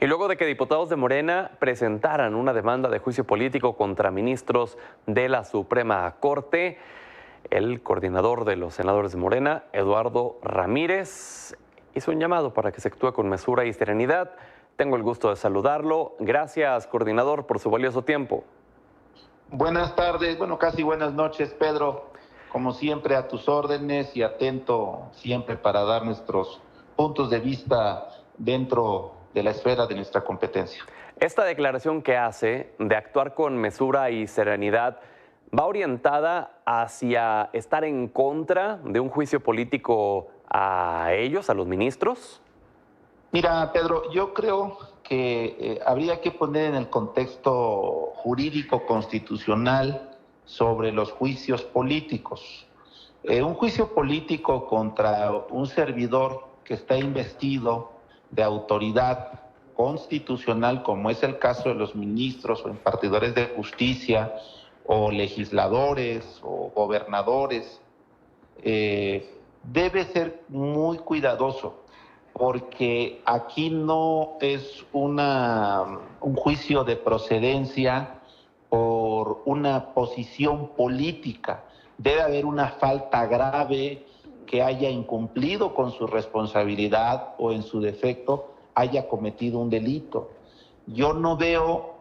Y luego de que diputados de Morena presentaran una demanda de juicio político contra ministros de la Suprema Corte, el coordinador de los senadores de Morena, Eduardo Ramírez, hizo un llamado para que se actúe con mesura y serenidad. Tengo el gusto de saludarlo. Gracias, coordinador, por su valioso tiempo. Buenas tardes, casi buenas noches, Pedro. Como siempre, a tus órdenes y atento siempre para dar nuestros puntos de vista dentro de la esfera de nuestra competencia. Esta declaración que hace de actuar con mesura y serenidad va orientada hacia estar en contra de un juicio político a ellos, a los ministros. Mira, Pedro, yo creo que habría que poner en el contexto jurídico constitucional sobre los juicios políticos. Un juicio político contra un servidor que está investido de autoridad constitucional, como es el caso de los ministros o impartidores de justicia, o legisladores o gobernadores, debe ser muy cuidadoso, porque aquí no es un juicio de procedencia por una posición política. Debe haber una falta grave que haya incumplido con su responsabilidad o en su defecto haya cometido un delito. Yo no veo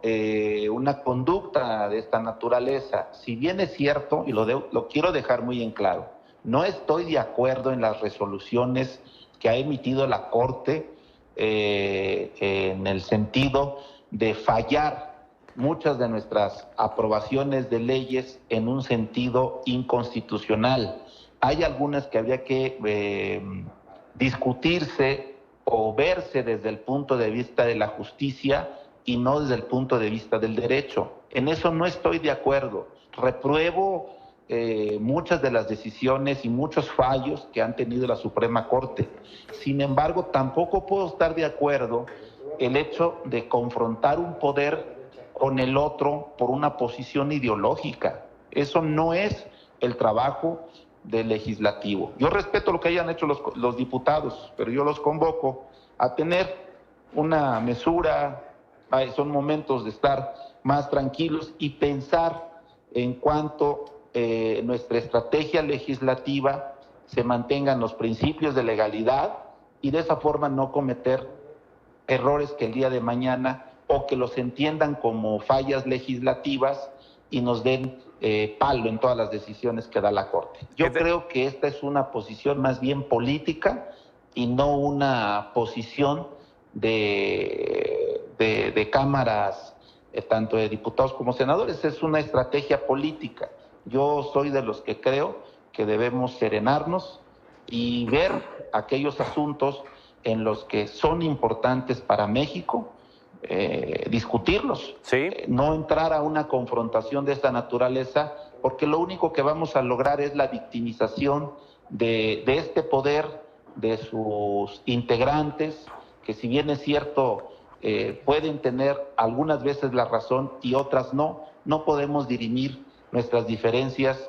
una conducta de esta naturaleza. Si bien es cierto, y lo quiero dejar muy en claro, no estoy de acuerdo en las resoluciones que ha emitido la Corte en el sentido de fallar muchas de nuestras aprobaciones de leyes en un sentido inconstitucional. Hay algunas que habría que discutirse o verse desde el punto de vista de la justicia y no desde el punto de vista del derecho. En eso no estoy de acuerdo. Repruebo muchas de las decisiones y muchos fallos que han tenido la Suprema Corte. Sin embargo, tampoco puedo estar de acuerdo el hecho de confrontar un poder con el otro por una posición ideológica. Eso no es el trabajo del legislativo. Yo respeto lo que hayan hecho los diputados, pero yo los convoco a tener una mesura. Son momentos de estar más tranquilos y pensar en cuanto nuestra estrategia legislativa se mantengan los principios de legalidad y de esa forma no cometer errores que el día de mañana o que los entiendan como fallas legislativas y nos den palo en todas las decisiones que da la Corte. Yo creo que esta es una posición más bien política y no una posición de cámaras, tanto de diputados como senadores. Es una estrategia política. Yo soy de los que creo que debemos serenarnos y ver aquellos asuntos en los que son importantes para México, discutirlos, ¿Sí? No entrar a una confrontación de esta naturaleza, porque lo único que vamos a lograr es la victimización de este poder, de sus integrantes, que si bien es cierto, pueden tener algunas veces la razón y otras no podemos dirimir nuestras diferencias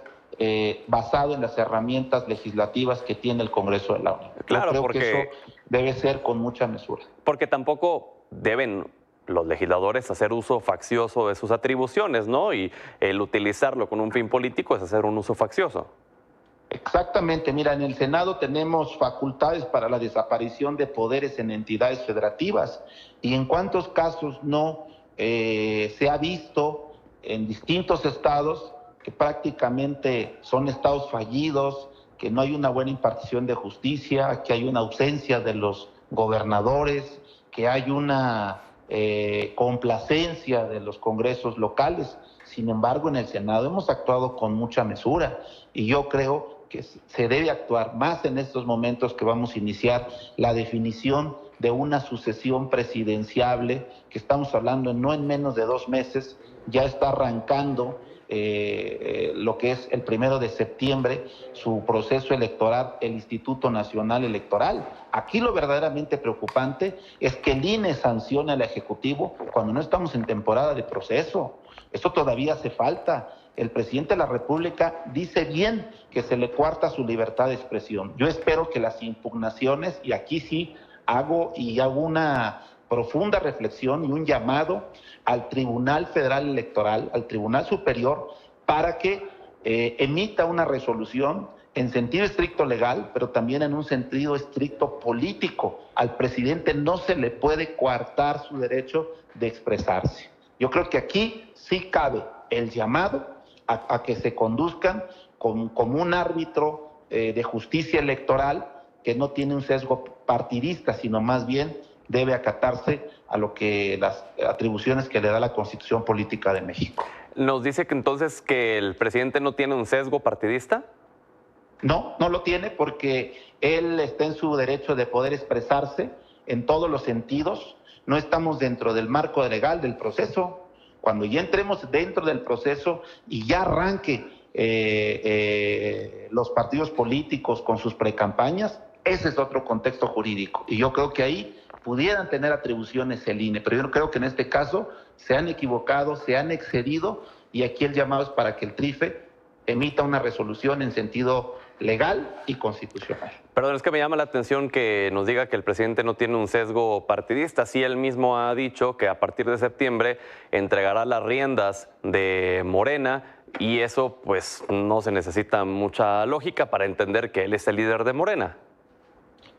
basado en las herramientas legislativas que tiene el Congreso de la Unión. Claro, yo creo que eso debe ser con mucha mesura. Porque tampoco deben los legisladores hacer uso faccioso de sus atribuciones, ¿no? Y el utilizarlo con un fin político es hacer un uso faccioso. Exactamente, mira, en el Senado tenemos facultades para la desaparición de poderes en entidades federativas y en cuántos casos no se ha visto en distintos estados que prácticamente son estados fallidos, que no hay una buena impartición de justicia, que hay una ausencia de los gobernadores, que hay una complacencia de los congresos locales. Sin embargo, en el Senado hemos actuado con mucha mesura y yo creo que se debe actuar más en estos momentos que vamos a iniciar la definición de una sucesión presidenciable, que estamos hablando no en menos de 2 meses, ya está arrancando lo que es el 1 de septiembre, su proceso electoral, el Instituto Nacional Electoral. Aquí lo verdaderamente preocupante es que el INE sancione al Ejecutivo cuando no estamos en temporada de proceso. Eso todavía hace falta. El presidente de la República dice bien que se le coarta su libertad de expresión. Yo espero que las impugnaciones, y aquí sí hago una profunda reflexión y un llamado al Tribunal Federal Electoral, al Tribunal Superior, para que emita una resolución en sentido estricto legal, pero también en un sentido estricto político. Al presidente no se le puede coartar su derecho de expresarse. Yo creo que aquí sí cabe el llamado a que se conduzcan como un árbitro de justicia electoral que no tiene un sesgo partidista, sino más bien debe acatarse a lo que las atribuciones que le da la Constitución Política de México. ¿Nos dice que entonces que el presidente no tiene un sesgo partidista? No, no lo tiene porque él está en su derecho de poder expresarse en todos los sentidos. No estamos dentro del marco legal del proceso. Cuando ya entremos dentro del proceso y ya arranque los partidos políticos con sus precampañas, ese es otro contexto jurídico. Y yo creo que ahí pudieran tener atribuciones el INE, pero yo creo que en este caso se han equivocado, se han excedido, y aquí el llamado es para que el TRIFE emita una resolución en sentido legal y constitucional. Perdón, es que me llama la atención que nos diga que el presidente no tiene un sesgo partidista. Sí, él mismo ha dicho que a partir de septiembre entregará las riendas de Morena, y eso pues no se necesita mucha lógica para entender que él es el líder de Morena.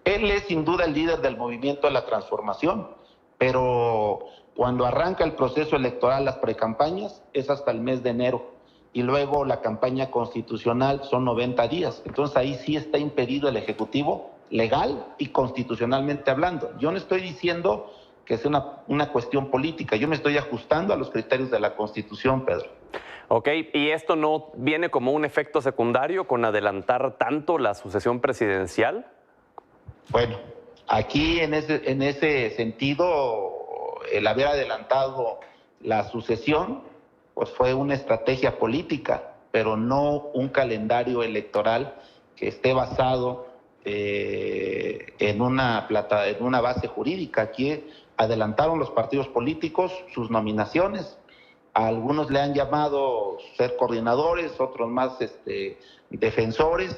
Él es sin duda el líder del movimiento de la transformación, pero cuando arranca el proceso electoral, las precampañas, es hasta el mes de enero. Y luego la campaña constitucional son 90 días. Entonces ahí sí está impedido el Ejecutivo, legal y constitucionalmente hablando. Yo no estoy diciendo que es una cuestión política, yo me estoy ajustando a los criterios de la Constitución, Pedro. Ok, ¿y esto no viene como un efecto secundario con adelantar tanto la sucesión presidencial? Bueno, aquí en ese sentido, el haber adelantado la sucesión, pues fue una estrategia política, pero no un calendario electoral que esté basado en una base jurídica. Aquí adelantaron los partidos políticos sus nominaciones. A algunos le han llamado ser coordinadores, otros más defensores,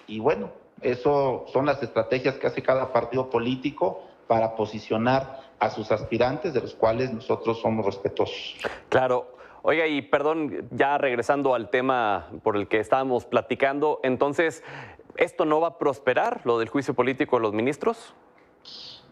y bueno, eso son las estrategias que hace cada partido político para posicionar a sus aspirantes, de los cuales nosotros somos respetuosos. Claro. Oiga, y perdón, ya regresando al tema por el que estábamos platicando, entonces, ¿esto no va a prosperar, lo del juicio político de los ministros?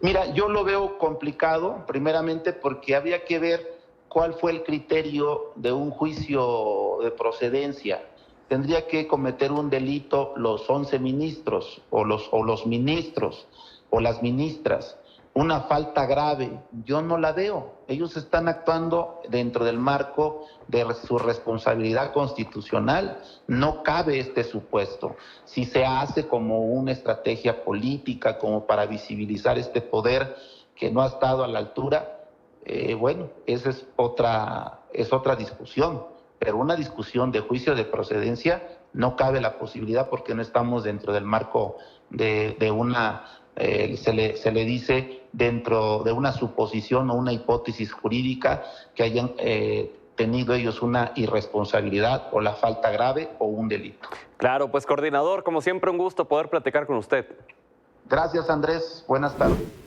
Mira, yo lo veo complicado, primeramente porque habría que ver cuál fue el criterio de un juicio de procedencia. Tendría que cometer un delito los 11 ministros o los ministros o las ministras. Una falta grave, yo no la veo. Ellos están actuando dentro del marco de su responsabilidad constitucional. No cabe este supuesto. Si se hace como una estrategia política, como para visibilizar este poder que no ha estado a la altura, bueno, esa es otra discusión. Pero una discusión de juicio de procedencia no cabe la posibilidad porque no estamos dentro del marco de una... se le dice dentro de una suposición o una hipótesis jurídica que hayan tenido ellos una irresponsabilidad o la falta grave o un delito. Claro, pues coordinador, como siempre un gusto poder platicar con usted. Gracias, Andrés. Buenas tardes.